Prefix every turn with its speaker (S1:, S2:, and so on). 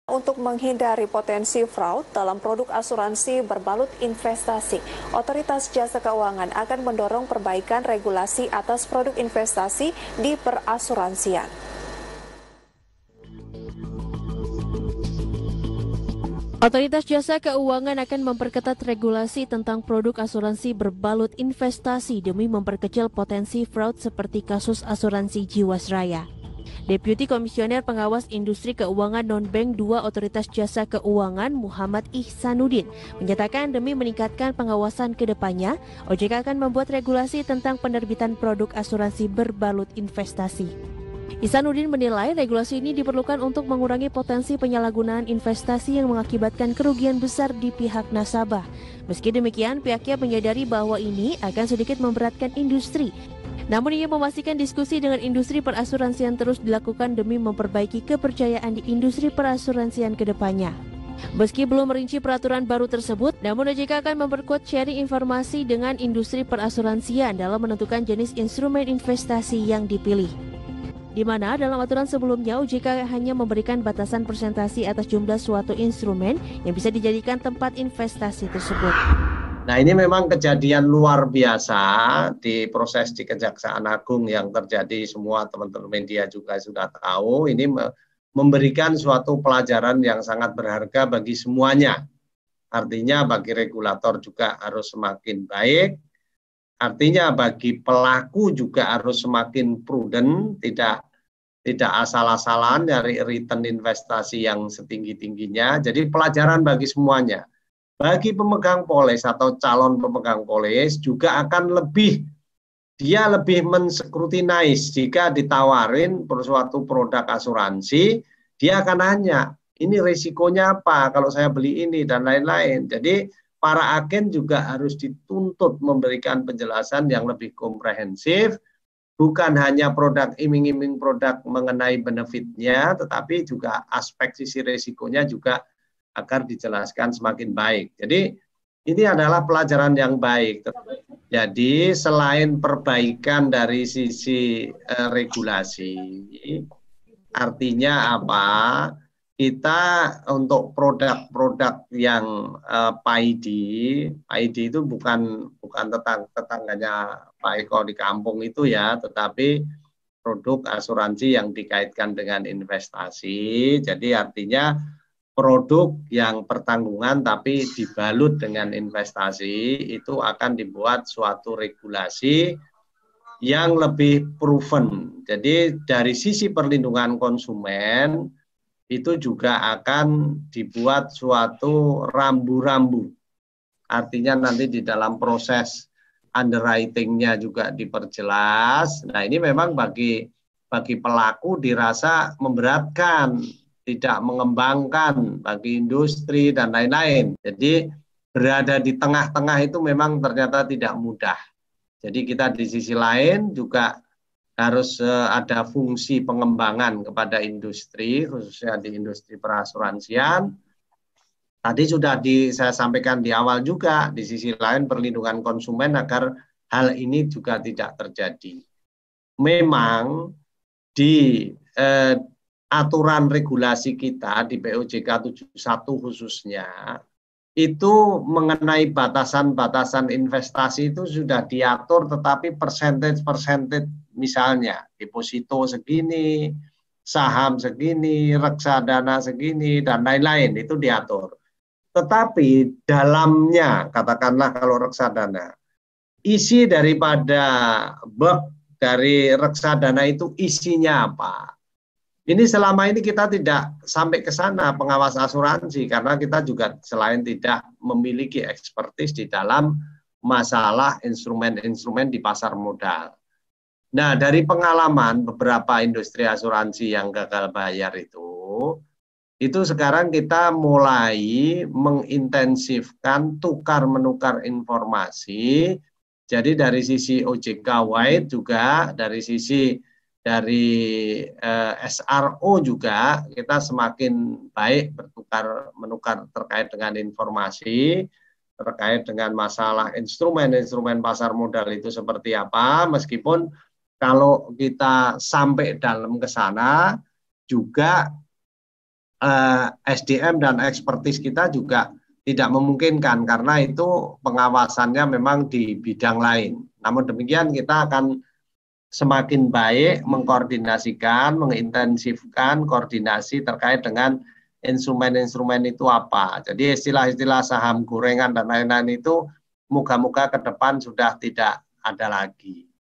S1: Untuk menghindari potensi fraud dalam produk asuransi berbalut investasi, Otoritas Jasa Keuangan akan mendorong perbaikan regulasi atas produk investasi di perasuransian.
S2: Otoritas Jasa Keuangan akan memperketat regulasi tentang produk asuransi berbalut investasi demi memperkecil potensi fraud seperti kasus asuransi Jiwasraya. Deputi Komisioner Pengawas Industri Keuangan Non-Bank 2 Otoritas Jasa Keuangan Muhammad Ihsanuddin menyatakan demi meningkatkan pengawasan ke depannya, OJK akan membuat regulasi tentang penerbitan produk asuransi berbalut investasi. Ihsanuddin menilai regulasi ini diperlukan untuk mengurangi potensi penyalahgunaan investasi yang mengakibatkan kerugian besar di pihak nasabah. Meski demikian, pihaknya menyadari bahwa ini akan sedikit memberatkan industri. Namun ia memastikan diskusi dengan industri perasuransian terus dilakukan demi memperbaiki kepercayaan di industri perasuransian ke depannya. Meski belum merinci peraturan baru tersebut, namun OJK akan memperkuat sharing informasi dengan industri perasuransian dalam menentukan jenis instrumen investasi yang dipilih. Di mana dalam aturan sebelumnya OJK hanya memberikan batasan persentase atas jumlah suatu instrumen yang bisa dijadikan tempat investasi tersebut.
S3: Nah, ini memang kejadian luar biasa di proses di Kejaksaan Agung yang terjadi, semua teman-teman media juga sudah tahu. Ini memberikan suatu pelajaran yang sangat berharga bagi semuanya. Artinya bagi regulator juga harus semakin baik. Artinya bagi pelaku juga harus semakin prudent, tidak asal-asalan dari return investasi yang setinggi-tingginya. Jadi pelajaran bagi semuanya. Bagi pemegang polis atau calon pemegang polis juga akan lebih menskrutinais jika ditawarin suatu produk asuransi, dia akan nanya, ini risikonya apa kalau saya beli ini dan lain-lain. Jadi para agen juga harus dituntut memberikan penjelasan yang lebih komprehensif, bukan hanya produk iming-iming produk mengenai benefitnya, tetapi juga aspek sisi risikonya juga agar dijelaskan semakin baik. Jadi ini adalah pelajaran yang baik. Jadi selain perbaikan dari sisi regulasi, artinya apa? Kita untuk produk-produk yang PAID itu bukan tetangganya Pak Eko di kampung itu ya, tetapi produk asuransi yang dikaitkan dengan investasi. Jadi artinya produk yang pertanggungan tapi dibalut dengan investasi itu akan dibuat suatu regulasi yang lebih proven. Jadi dari sisi perlindungan konsumen itu juga akan dibuat suatu rambu-rambu. Artinya nanti di dalam proses underwriting-nya juga diperjelas. Nah, ini memang bagi pelaku dirasa memberatkan, tidak mengembangkan bagi industri dan lain-lain. Jadi berada di tengah-tengah itu memang ternyata tidak mudah. Jadi kita di sisi lain juga harus ada fungsi pengembangan kepada industri, khususnya di industri perasuransian. Tadi sudah saya sampaikan di awal juga, di sisi lain perlindungan konsumen agar hal ini juga tidak terjadi. Memang di aturan regulasi kita di POJK 71 khususnya, itu mengenai batasan-batasan investasi itu sudah diatur, tetapi persentage misalnya deposito segini, saham segini, reksadana segini, dan lain-lain itu diatur. Tetapi dalamnya, katakanlah kalau reksadana, isi daripada box dari reksadana itu isinya apa? Ini selama ini kita tidak sampai ke sana pengawas asuransi, karena kita juga selain tidak memiliki ekspertis di dalam masalah instrumen-instrumen di pasar modal. Nah, dari pengalaman beberapa industri asuransi yang gagal bayar itu sekarang kita mulai mengintensifkan tukar-menukar informasi. Jadi dari sisi OJK wide juga, dari sisi SRO juga kita semakin baik bertukar-menukar terkait dengan informasi, terkait dengan masalah instrumen-instrumen pasar modal itu seperti apa, meskipun kalau kita sampai dalam ke sana juga SDM dan ekspertis kita juga tidak memungkinkan karena itu pengawasannya memang di bidang lain. Namun demikian kita akan semakin baik mengkoordinasikan, mengintensifkan koordinasi terkait dengan instrumen-instrumen itu apa. Jadi istilah-istilah saham gorengan dan lain-lain itu moga-moga ke depan sudah tidak ada lagi.